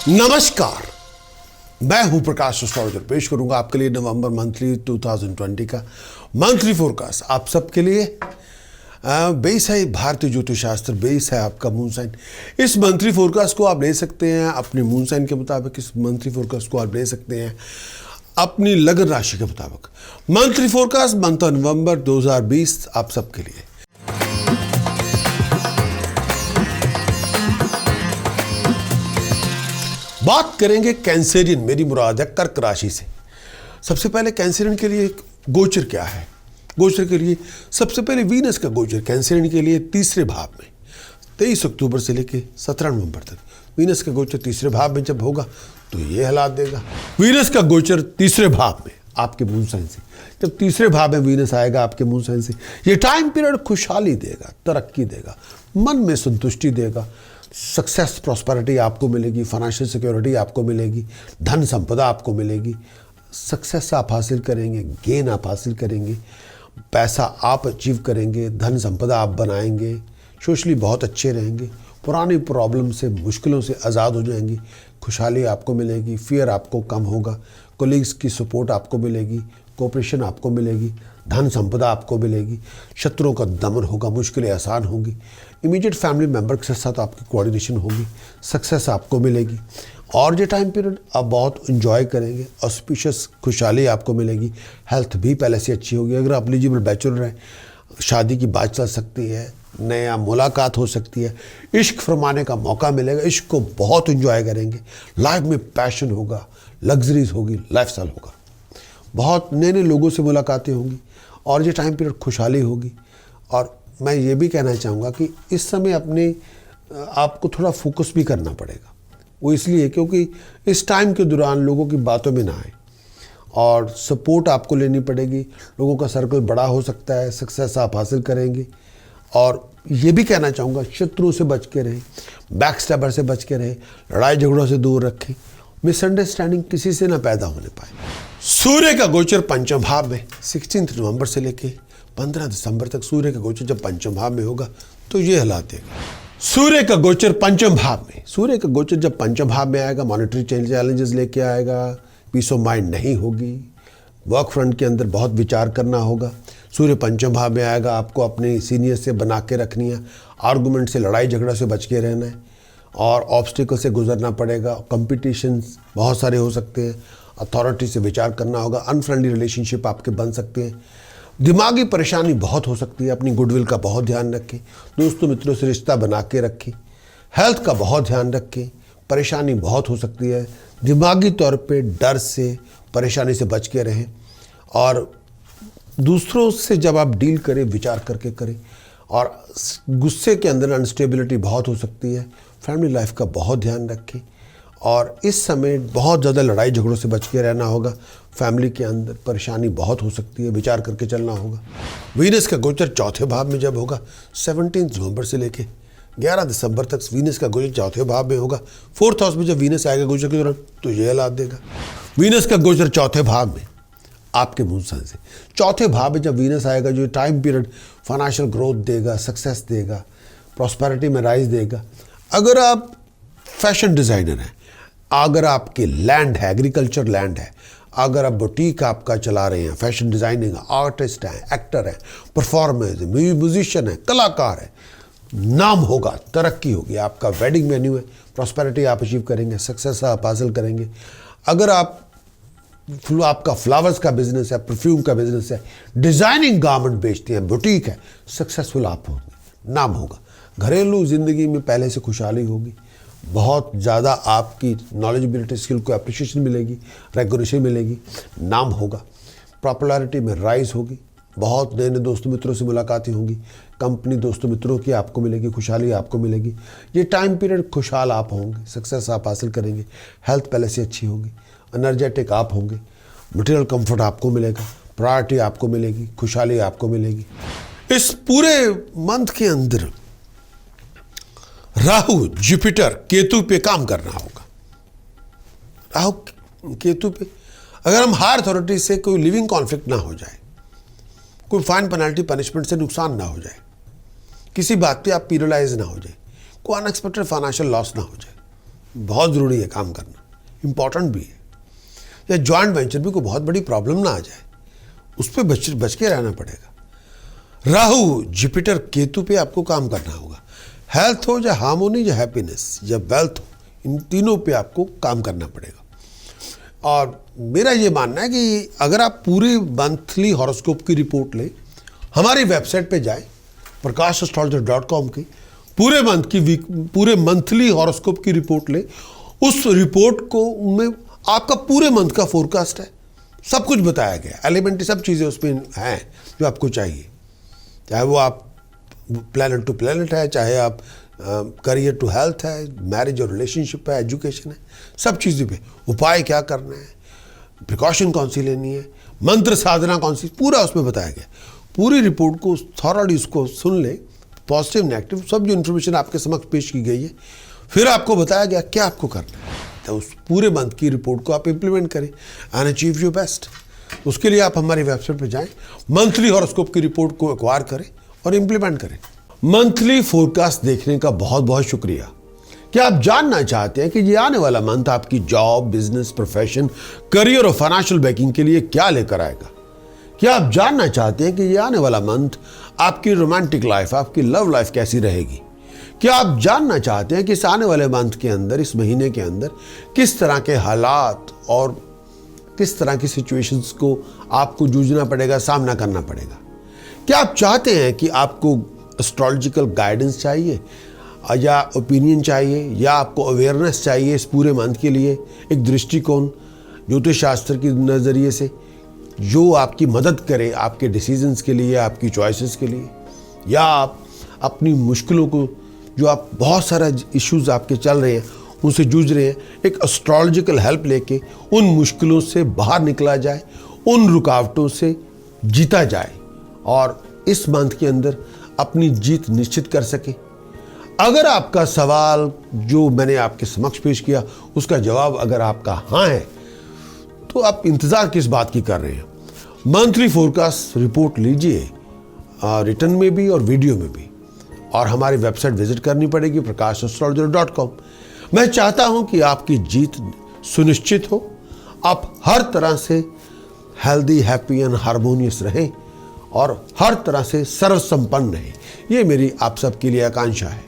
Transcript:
नमस्कार, मैं हूं प्रकाश एस्ट्रोलॉजर। पेश करूंगा आपके लिए नवंबर मंथली 2020 का मंथली फोरकास्ट। आप सबके लिए बेस है भारतीय ज्योतिष शास्त्र, बेस है आपका मून साइन। इस मंथली फोरकास्ट को आप ले सकते हैं अपने मून साइन के मुताबिक। इस मंथली फोरकास्ट को आप ले सकते हैं अपनी लग्न राशि के मुताबिक। मंथली फोरकास्ट मंथ नवंबर 2020 आप सबके लिए। बात करेंगे कैंसेरियन, मेरी मुराद है कर्क राशि से। सबसे पहले कैंसेरियन के लिए गोचर क्या है। गोचर के लिए सबसे पहले वीनस का गोचर कैंसेरियन के लिए तीसरे भाव में 23 अक्टूबर से लेकर 17 नवंबर तक वीनस का गोचर तीसरे भाव में जब होगा तो ये हालात देगा। वीनस का गोचर तीसरे भाव में आपके मून साइन से, जब तीसरे भाव में वीनस आएगा आपके मून साइन से, ये टाइम पीरियड खुशहाली देगा, तरक्की देगा, मन में संतुष्टि देगा, सक्सेस प्रॉस्पेरिटी आपको मिलेगी, फाइनेंशियल सिक्योरिटी आपको मिलेगी, धन संपदा आपको मिलेगी, सक्सेस आप हासिल करेंगे, गेन आप हासिल करेंगे, पैसा आप अचीव करेंगे, धन संपदा आप बनाएंगे, सोशली बहुत अच्छे रहेंगे, पुरानी प्रॉब्लम से, मुश्किलों से आज़ाद हो जाएंगी, खुशहाली आपको मिलेगी, फियर आपको कम होगा, कोलीग्स की सपोर्ट आपको मिलेगी, कोऑपरेशन आपको मिलेगी, धन संपदा आपको मिलेगी, शत्रुओं का दमन होगा, मुश्किलें आसान होंगी, इमीडिएट फैमिली मेम्बर के साथ आपकी कोऑर्डिनेशन होगी, सक्सेस आपको मिलेगी। और ये टाइम पीरियड आप बहुत इंजॉय करेंगे, ऑस्पिशियस खुशहाली आपको मिलेगी, हेल्थ भी पहले से अच्छी होगी। अगर आप एलिजिबल बैचलर हैं, शादी की बात चल सकती है, नया मुलाकात हो सकती है, इश्क फरमाने का मौका मिलेगा, इश्क को बहुत इंजॉय करेंगे, लाइफ में पैशन होगा, लग्जरीज होगी, लाइफस्टाइल होगा, बहुत नए नए लोगों से मुलाकातें होंगी और ये टाइम पीरियड खुशहाली होगी। और मैं ये भी कहना चाहूँगा कि इस समय अपने आपको थोड़ा फोकस भी करना पड़ेगा। वो इसलिए क्योंकि इस टाइम के दौरान लोगों की बातों में ना आए और सपोर्ट आपको लेनी पड़ेगी। लोगों का सर्कल बड़ा हो सकता है, सक्सेस आप हासिल करेंगे। और ये भी कहना चाहूँगा शत्रु से बच के रहें, बैक स्टैबर से बच के रहें, लड़ाई झगड़ों से दूर रखें, मिसअंडरस्टैंडिंग किसी से ना पैदा होने पाए। सूर्य का गोचर पंचम भाव में 16 नवंबर से लेके 15 दिसंबर तक सूर्य का गोचर जब पंचम भाव में होगा तो ये हालात देगा। सूर्य का गोचर पंचम भाव में, सूर्य का गोचर जब पंचम भाव में आएगा मॉनेटरी चैलेंजेस लेके आएगा, पीस ऑफ माइंड नहीं होगी, वर्क फ्रंट के अंदर बहुत विचार करना होगा। सूर्य पंचम भाव में आएगा, आपको अपने सीनियर से बना के रखनी है, आर्गूमेंट से, लड़ाई झगड़ा से बच के रहना है और ऑब्स्टिकल से गुजरना पड़ेगा। कंपटीशन बहुत सारे हो सकते हैं, अथॉरिटी से विचार करना होगा, अनफ्रेंडली रिलेशनशिप आपके बन सकते हैं, दिमागी परेशानी बहुत हो सकती है। अपनी गुडविल का बहुत ध्यान रखें, दोस्तों मित्रों से रिश्ता बना के रखें, हेल्थ का बहुत ध्यान रखें, परेशानी बहुत हो सकती है, दिमागी तौर पे डर से, परेशानी से बच के रहें। और दूसरों से जब आप डील करें विचार करके करें। और गुस्से के अंदर अनस्टेबिलिटी बहुत हो सकती है, फैमिली लाइफ का बहुत ध्यान रखें। और इस समय बहुत ज़्यादा लड़ाई झगड़ों से बच के रहना होगा, फैमिली के अंदर परेशानी बहुत हो सकती है, विचार करके चलना होगा। वीनस का गोचर चौथे भाव में जब होगा 17 नवंबर से लेके 11 दिसंबर तक वीनस का गोचर चौथे भाव में होगा। 4th हाउस में जब वीनस आएगा गोचर के दौरान तो ये हालात देगा। वीनस का गोचर चौथे भाव में आपके मून साइन से, चौथे भाव में जब वीनस आएगा, जो टाइम पीरियड फाइनेंशियल ग्रोथ देगा, सक्सेस देगा, प्रॉस्पेरिटी में राइज देगा। अगर आप फैशन डिज़ाइनर हैं, अगर आपके लैंड है, एग्रीकल्चर लैंड है, अगर आप बुटीक आपका चला रहे हैं, फैशन डिज़ाइनिंग, आर्टिस्ट हैं, एक्टर हैं, परफॉर्मर्स हैं, म्यूजिशियन हैं, कलाकार हैं, नाम होगा, तरक्की होगी, आपका वेडिंग वेन्यू है, प्रॉस्पेरिटी आप अचीव करेंगे, सक्सेस आप हासिल करेंगे। अगर आपका फ्लावर्स का बिजनेस है, परफ्यूम का बिजनेस है, डिज़ाइनिंग गारमेंट बेचते हैं, बुटीक है, सक्सेसफुल आप होंगे, नाम होगा। घरेलू ज़िंदगी में पहले से खुशहाली होगी, बहुत ज़्यादा आपकी नॉलेजबिलिटी स्किल को अप्रिशिएशन मिलेगी, रेगुलेशन मिलेगी, नाम होगा, पॉपुलैरिटी में राइज होगी, बहुत नए नए दोस्तों मित्रों से मुलाकातें होंगी, कंपनी दोस्तों मित्रों की आपको मिलेगी, खुशहाली आपको मिलेगी। ये टाइम पीरियड खुशहाल आप होंगे, सक्सेस आप हासिल करेंगे, हेल्थ पहले से अच्छी होगी, एनर्जेटिक आप होंगे, मटेरियल कंफर्ट आपको मिलेगा, प्रायोरिटी आपको मिलेगी, खुशहाली आपको मिलेगी। इस पूरे मंथ के अंदर राहु, जुपिटर, केतु पे काम करना होगा। राहु केतु पे अगर हम हायर अथॉरिटी से कोई लिविंग कॉन्फ्लिक्ट ना हो जाए, कोई फाइन पेनल्टी पनिशमेंट से नुकसान ना हो जाए, किसी बात पे आप पैरालाइज ना हो जाए, कोई अनएक्सपेक्टेड फाइनेंशियल लॉस ना हो जाए, बहुत ज़रूरी है काम करना, इम्पॉर्टेंट भी है। या जॉइंट वेंचर भी कोई बहुत बड़ी प्रॉब्लम ना आ जाए, उस पर बच के रहना पड़ेगा। राहु जुपिटर केतु पे आपको काम करना होगा। हेल्थ हो या हार्मोनी या हैप्पीनेस या वेल्थ हो, इन तीनों पे आपको काम करना पड़ेगा। और मेरा ये मानना है कि अगर आप पूरी मंथली हॉरोस्कोप की रिपोर्ट लें, हमारी वेबसाइट पे जाएं prakashastrologer.com की, पूरे मंथली हॉरोस्कोप की रिपोर्ट लें। उस रिपोर्ट को में आपका पूरे मंथ का फोरकास्ट है, सब कुछ बताया गया, एलिमेंट्री सब चीज़ें उसमें हैं जो आपको चाहिए। चाहे वो आप प्लैनेट टू प्लैनेट है, चाहे आप करियर टू हेल्थ है, मैरिज और रिलेशनशिप है, एजुकेशन है, सब चीज़ें पे उपाय क्या करना है, प्रिकॉशन कौन सी लेनी है, मंत्र साधना कौन सी, पूरा उसमें बताया गया। पूरी रिपोर्ट को थॉरली उसको सुन ले, पॉजिटिव नेगेटिव सब जो इन्फॉर्मेशन आपके समक्ष पेश की गई है, फिर आपको बताया गया क्या आपको करना है। तो उस पूरे मंथ की रिपोर्ट को आप इम्प्लीमेंट करें एंड अचीव योर बेस्ट। उसके लिए आप हमारी वेबसाइट पर जाएं, मंथली हॉरोस्कोप की रिपोर्ट को एक्वायर करें और इम्प्लीमेंट करें। मंथली फोरकास्ट देखने का बहुत बहुत शुक्रिया। क्या आप जानना चाहते हैं कि ये आने वाला मंथ आपकी जॉब, बिजनेस, प्रोफेशन, करियर और फाइनेंशियल बैकिंग के लिए क्या लेकर आएगा? क्या आप जानना चाहते हैं कि ये आने वाला मंथ आपकी रोमांटिक लाइफ, आपकी लव लाइफ कैसी रहेगी? क्या आप जानना चाहते हैं कि इस आने वाले मंथ के अंदर, इस महीने के अंदर किस तरह के हालात और किस तरह की सिचुएशंस को आपको जूझना पड़ेगा, सामना करना पड़ेगा? क्या आप चाहते हैं कि आपको एस्ट्रोलॉजिकल गाइडेंस चाहिए या ओपिनियन चाहिए, या आपको अवेयरनेस चाहिए इस पूरे मंथ के लिए, एक दृष्टिकोण ज्योतिष शास्त्र के नज़रिए से जो आपकी मदद करे आपके डिसीजंस के लिए, आपकी चॉइसेस के लिए, या आप अपनी मुश्किलों को, जो आप बहुत सारा इश्यूज आपके चल रहे हैं उनसे जूझ रहे हैं, एक एस्ट्रोलॉजिकल हेल्प लेके उन मुश्किलों से बाहर निकला जाए, उन रुकावटों से जीता जाए और इस मंथ के अंदर अपनी जीत निश्चित कर सके। अगर आपका सवाल जो मैंने आपके समक्ष पेश किया उसका जवाब अगर आपका हाँ है, तो आप इंतज़ार किस बात की कर रहे हैं? मंथली फोरकास्ट रिपोर्ट लीजिए, रिटर्न में भी और वीडियो में भी, और हमारी वेबसाइट विजिट करनी पड़ेगी prakashastrologer.com। मैं चाहता हूं कि आपकी जीत सुनिश्चित हो, आप हर तरह से हेल्दी, हैप्पी एंड हार्मोनियस रहें और हर तरह से सर्व संपन्न रहें। ये मेरी आप सबके लिए आकांक्षा है।